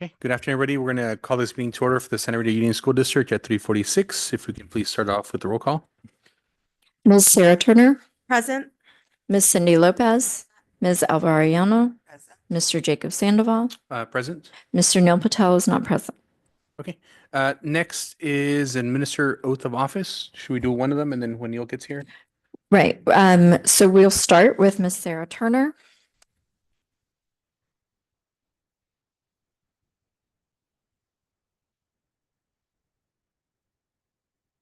Okay, good afternoon, everybody. We're going to call this meeting to order for the Santa Rita Union School District at 3:46. If we can please start off with the roll call. Ms. Sarah Turner, Present. Ms. Cindy Lopez, Ms. Alvariano, Present. Mr. Jacob Sandoval, Present. Mr. Neil Patel is not present. Okay. Next is administer oath of office. Should we do one of them and then when Neil gets here? Right. So we'll start with Ms. Sarah Turner.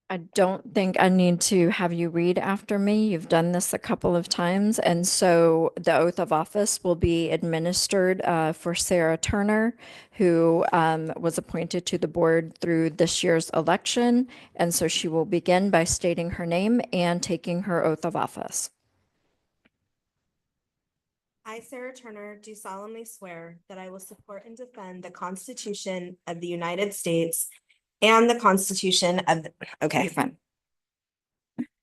I don't think I need to have you read after me. You've done this a couple of times. And so the oath of office will be administered for Sarah Turner, who was appointed to the board through this year's election. And so she will begin by stating her name and taking her oath of office. I, Sarah Turner, do solemnly swear that I will support and defend the Constitution of the United States and the Constitution of, Okay, fine.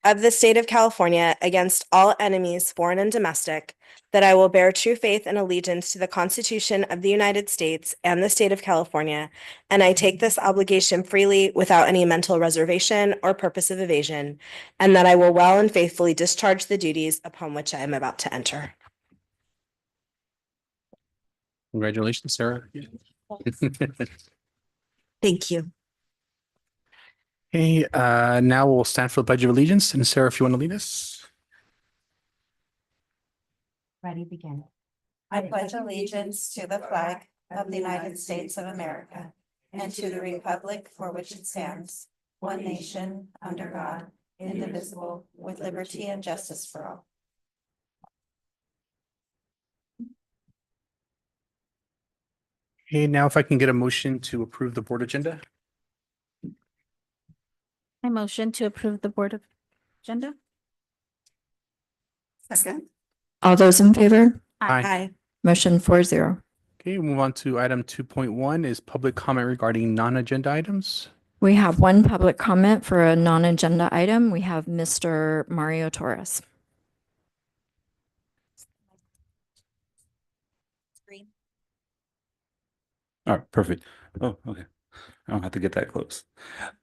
of the State of California against all enemies, foreign and domestic, that I will bear true faith and allegiance to the Constitution of the United States and the State of California, and I take this obligation freely without any mental reservation or purpose of evasion, and that I will well and faithfully discharge the duties upon which I am about to enter. Congratulations, Sarah. Thank you. Okay, now we'll stand for the Pledge of Allegiance. And Sarah, if you want to lead us. Ready, begin. I pledge allegiance to the flag of the United States of America and to the republic for which it stands, one nation, under God, indivisible, with liberty and justice for all. Okay, now if I can get a motion to approve the board agenda. I motion to approve the board of agenda. Second. All those in favor? Aye. Aye. Motion 4-0. Okay, we'll move on to item 2.1 is public comment regarding non-agenda items. We have one public comment for a non-agenda item. We have Mr. Mario Torres. All right, perfect. Oh, okay. I don't have to get that close.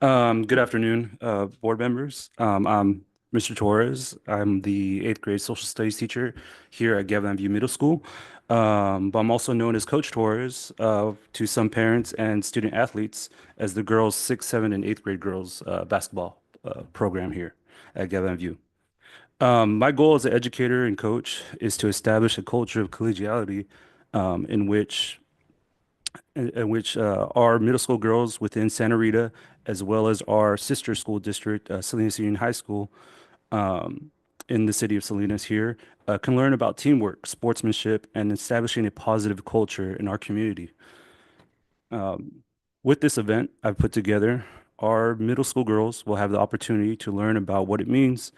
Good afternoon, board members. I'm Mr. Torres. I'm the 8th grade social studies teacher here at Gavin View Middle School. But I'm also known as Coach Torres to some parents and student athletes as the girls 6th, 7th, and 8th grade girls basketball program here at Gavin View. My goal as an educator and coach is to establish a culture of collegiality in which our middle school girls within Santa Rita, as well as our sister school district, Salinas Union High School, in the city of Salinas here, can learn about teamwork, sportsmanship, and establishing a positive culture in our community. With this event I've put together, our middle school girls will have the opportunity to learn about what it means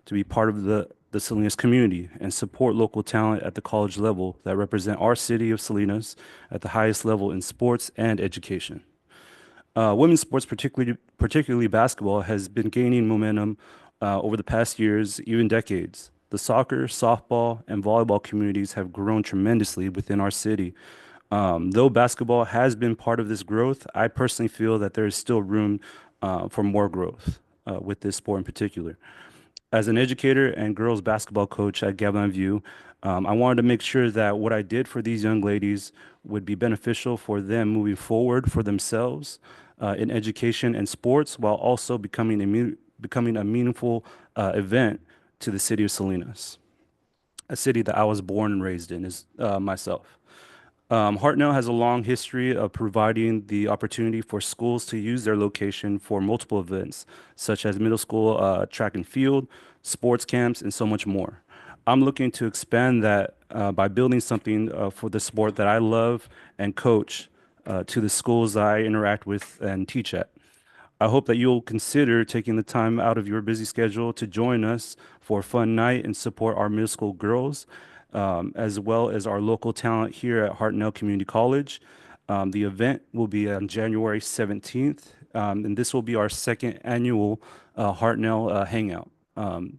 to be part of the Salinas community and support local talent at the college level that represent our city of Salinas at the highest level in sports and education. Women's sports, particularly basketball, has been gaining momentum over the past years, even decades. The soccer, softball, and volleyball communities have grown tremendously within our city. Though basketball has been part of this growth, I personally feel that there is still room for more growth with this sport in particular. As an educator and girls basketball coach at Gavin View, I wanted to make sure that what I did for these young ladies would be beneficial for them moving forward for themselves in education and sports, while also becoming a meaningful event to the city of Salinas, a city that I was born and raised in myself. Hartnell has a long history of providing the opportunity for schools to use their location for multiple events, such as middle school track and field, sports camps, and so much more. I'm looking to expand that by building something for the sport that I love and coach to the schools that I interact with and teach at. I hope that you'll consider taking the time out of your busy schedule to join us for a fun night and support our middle school girls, as well as our local talent here at Hartnell Community College. The event will be on January 17th, and this will be our second annual Hartnell Hangout.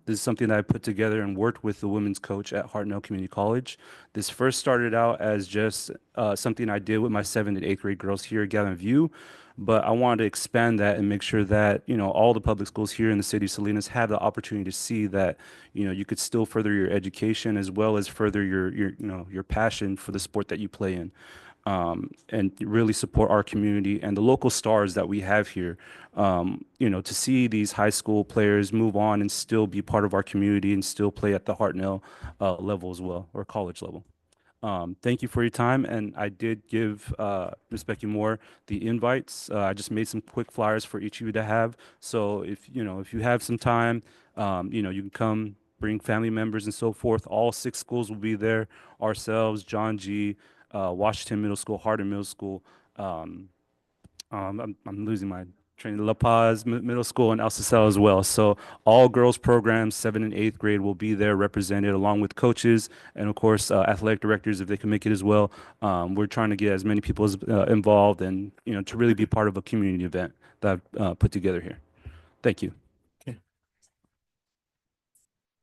This is something that I put together and worked with the women's coach at Hartnell Community College. This first started out as just something I did with my 7th and 8th grade girls here at Galvin View, but I wanted to expand that and make sure that, you know, all the public schools here in the city of Salinas have the opportunity to see that, you know, you could still further your education as well as further your you know, your passion for the sport that you play in. And really support our community and the local stars that we have here. You know, to see these high school players move on and still be part of our community and still play at the Hartnell level as well, or college level. Thank you for your time, and I did give Ms. Becky Moore the invites. I just made some quick flyers for each of you to have. So if you know, if you have some time, you know, you can come, bring family members and so forth. All 6 schools will be there. Ourselves, John G., Washington Middle School, Hardin Middle School. I'm losing my train. La Paz Middle School and El Cecil as well. So all girls programs, 7th and 8th grade, will be there represented along with coaches and of course athletic directors if they can make it as well. We're trying to get as many people as, involved and, you know, to really be part of a community event that I've put together here. Thank you.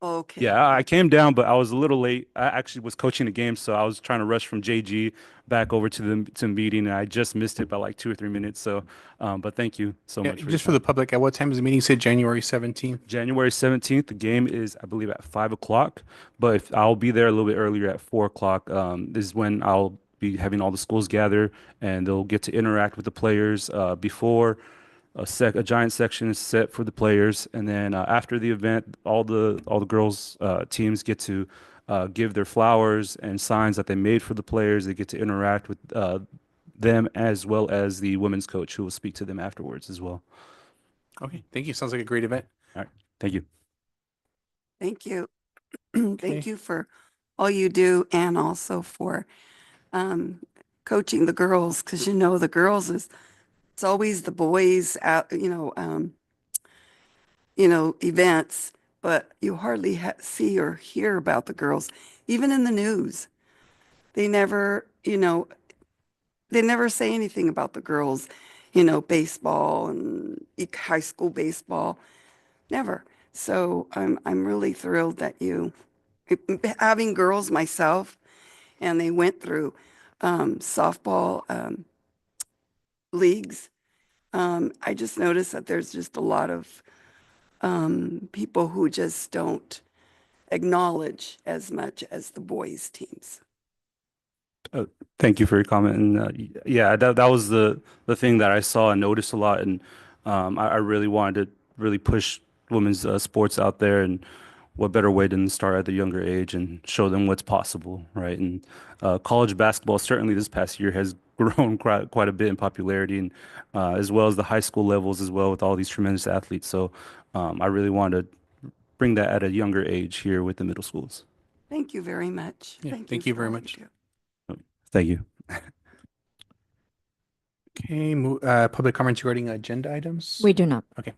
Okay. Yeah, I came down, but I was a little late. I actually was coaching the game, so I was trying to rush from JG back over to the meeting, and I just missed it by like 2 or 3 minutes. So, but thank you so Yeah, much. just for the public, at what time is the meeting? Said January 17th. January 17th, the game is, I believe, at 5 o'clock, but if I'll be there a little bit earlier at 4 o'clock. This is when I'll be having all the schools gather, and they'll get to interact with the players before. A giant section is set for the players, and then after the event, all the girls teams get to give their flowers and signs that they made for the players. They get to interact with them as well as the women's coach, who will speak to them afterwards as well. Okay, thank you. Sounds like a great event. All right, thank you. Thank you. Okay. Thank you for all you do and also for coaching the girls, because you know the girls is it's always the boys out, events, but you hardly see or hear about the girls, even in the news. They never, they never say anything about the girls, baseball and high school baseball, never. So I'm really thrilled that you, having girls myself, and they went through softball leagues. I just noticed that there's just a lot of people who just don't acknowledge as much as the boys' teams. Thank you for your comment. And yeah, that was the thing that I saw and noticed a lot. And I really wanted to really push women's sports out there. And what better way than to start at a younger age and show them what's possible, right? And college basketball certainly this past year has grown quite a bit in popularity, and as well as the high school levels as well with all these tremendous athletes. So I really wanted to bring that at a younger age here with the middle schools. Thank you very much. Yeah, thank you for very all much. do. Thank you. Okay, public comments regarding agenda items. We do not. All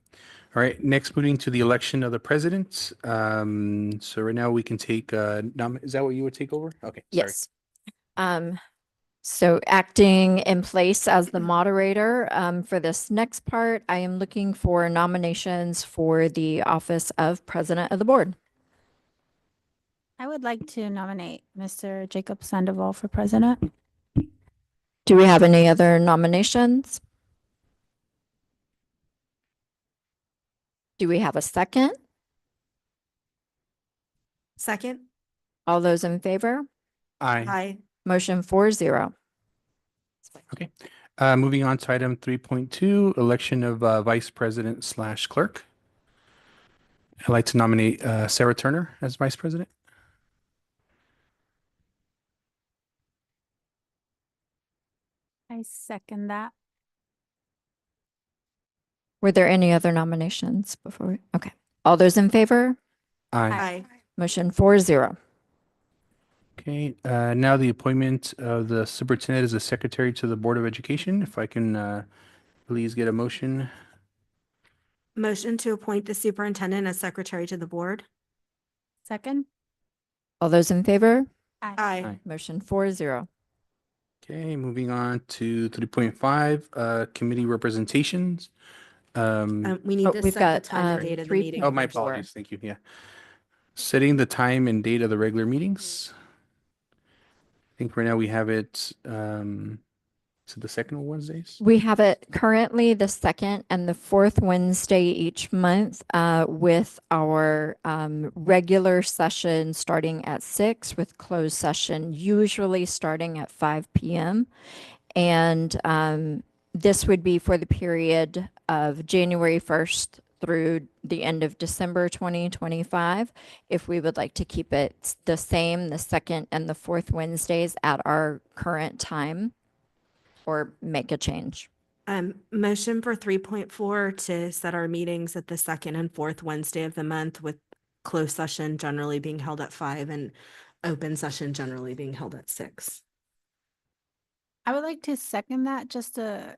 right, next moving to the election of the president. So right now we can take, is that what you would take over? Okay, sorry. Yes. So acting in place as the moderator, for this next part, I am looking for nominations for the office of president of the board. I would like to nominate Mr. Jacob Sandoval for president. Do we have any other nominations? Do we have a second? Second? All those in favor? Aye. Aye. Motion 4-0. Moving on to item 3.2, election of vice president / clerk. I'd like to nominate Sarah Turner as vice president. I second that. Were there any other nominations before? Okay. All those in favor? Aye. Aye. Motion 4-0. Okay, now the appointment of the superintendent as the secretary to the Board of Education. If I can please get a motion. Motion to appoint the superintendent as secretary to the board. Second? All those in favor? Aye. Motion 4-0. Okay, moving on to 3.5, committee representations. We need to we've set the got, time and date of the three meeting. Oh, my Four. apologies. Thank you. Yeah. Setting the time and date of the regular meetings. I think right now we have it, to the second Wednesdays. We have it currently the second and the fourth Wednesday each month, with our regular session starting at 6, with closed session usually starting at 5 p.m. And this would be for the period of January 1st through the end of December 2025. If we would like to keep it the same, the second and the fourth Wednesdays at our current time, or make a change. Motion for 3.4 to set our meetings at the second and fourth Wednesday of the month, with closed session generally being held at 5 and open session generally being held at 6. I would like to second that just to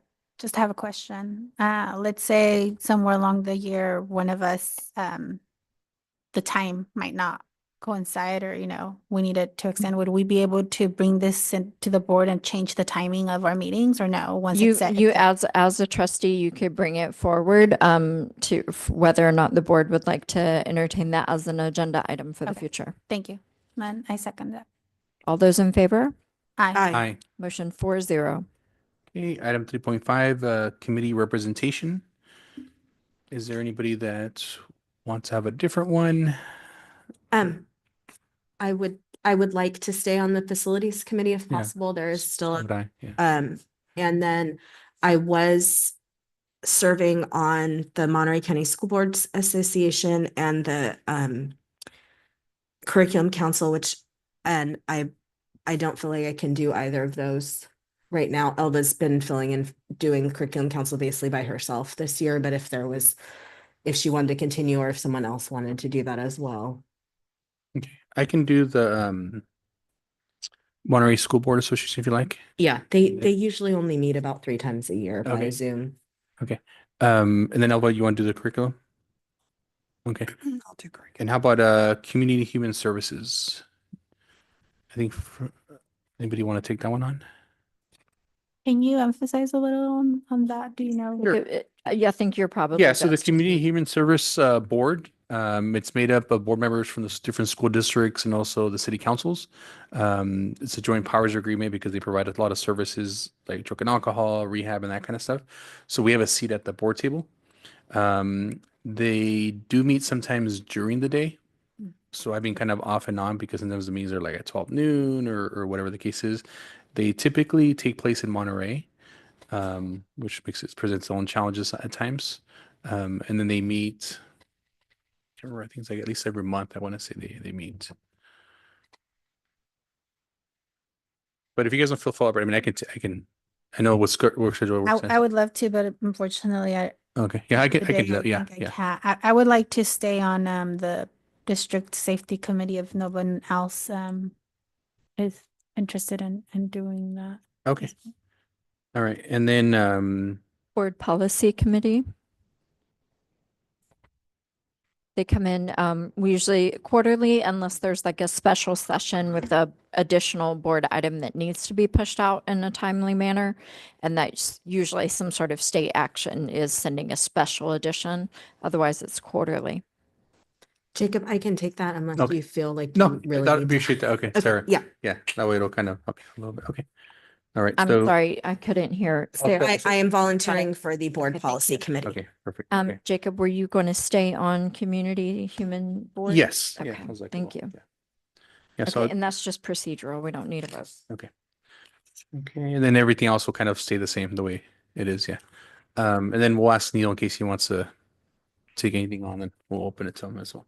have a question. Let's say somewhere along the year, one of us, the time might not coincide, or, we needed to extend. Would we be able to bring this to the board and change the timing of our meetings, or no? Once You, it's set, you it's set? as a trustee, you could bring it forward whether or not the board would like to entertain that as an agenda item for the Okay. future. Thank you. Then I second that. All those in favor? Aye. Aye. Motion 4-0. Okay, item 3.5, committee representation. Is there anybody that wants to have a different one? I would like to stay on the facilities committee if Yeah. possible. There is still So would I, yeah. and then I was serving on the Monterey County School Boards Association and the Curriculum Council, and I don't feel like I can do either of those right now. Elva's been filling in, doing Curriculum Council basically by herself this year, but if she wanted to continue, or if someone else wanted to do that as well. Okay, I can do the Monterey School Board Association if you like. Yeah, they usually only meet about 3 times a year by Okay. Zoom. Okay. And then Elva, you want to do the curriculum? Okay. I'll do great. And how about community human services? I think anybody want to take that one on? Can you emphasize a little on that? Do you know? Sure. I think you're probably Yeah, so the best to Community keep- Human Service Board, it's made up of board members from the different school districts and also the city councils. It's a joint powers agreement because they provide a lot of services like drug and alcohol, rehab, and that kind of stuff. So we have a seat at the board table. They do meet sometimes during the day. So I've been kind of off and on because sometimes the meetings are like at 12 noon or whatever the case is. They typically take place in Monterey, which presents its own challenges at times. And then they meet, I can't remember, I think it's like at least every month. I want to say they meet. But if you guys don't feel full, I mean, I know what work schedule works. I would love to, but unfortunately, Okay, yeah, I can today do that. Yeah, think I yeah. can't. I would like to stay on the district safety committee if no one else is interested in doing that. Okay. All right. And then Board Policy Committee. They come in we usually quarterly, unless there's like a special session with a additional board item that needs to be pushed out in a timely manner. And that's usually some sort of state action is sending a special edition. Otherwise, it's quarterly. Jacob, I can take that unless Okay. you feel like no, you really I need to. appreciate that. Okay, Okay, Sarah. yeah. Yeah, that way it'll kind of help you a little bit. Okay. All right. I'm So sorry, I couldn't hear. Sarah. I am volunteering for the Okay, board thank policy you. committee. okay, perfect. Okay. Jacob, were you going to stay on Community Human Board? Yes. Yeah, Okay, how's that thank go? you. Yeah. Yeah. So Okay, and that's just procedural. We don't need a vote. okay. Okay, and then everything else will kind of stay the same the way it is. Yeah. And then we'll ask Neil in case he wants to take anything on, and we'll open it to him as well.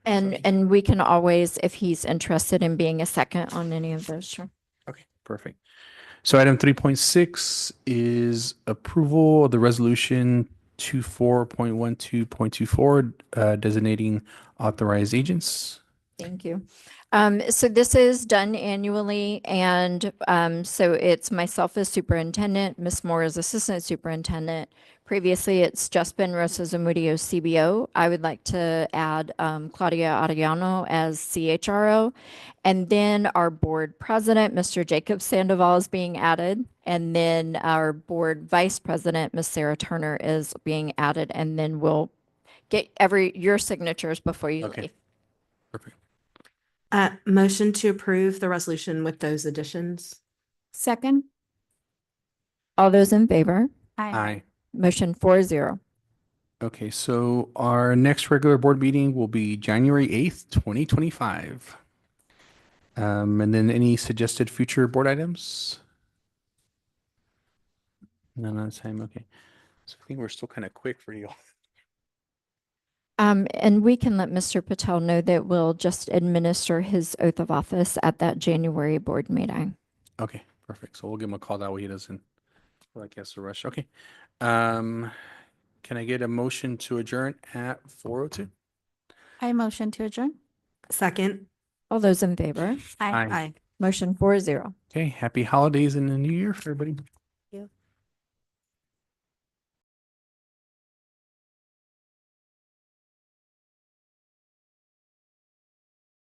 And we can always, if he's interested in being a second on any of those, sure. Okay, perfect. So item 3.6 is approval of the resolution 24.12.24, designating authorized agents. Thank you. So this is done annually, and so it's myself as superintendent, Miss Moore as assistant superintendent. Previously, it's just been Rosa Zamudio CBO. I would like to add Claudia Ariano as CHRO, and then our board president, Mr. Jacob Sandoval, is being added, and then our board vice president, Miss Sarah Turner, is being added, and then we'll get your signatures before you Okay. leave. Perfect. Motion to approve the resolution with those additions. Second? All those in favor? Aye. Motion 4-0. Okay, so our next regular board meeting will be January 8th, 2025. And then any suggested future board items? None on time, okay. So I think we're still kind of quick for you. And we can let Mr. Patel know that we'll just administer his oath of office at that January board meeting. Okay, perfect. So we'll give him a call that way he doesn't feel like he has to rush. Okay. Can I get a motion to adjourn at 4:02? I motion to adjourn. Second. All those in favor? Aye. Aye. Motion 4-0. Okay, happy holidays and a new year for everybody.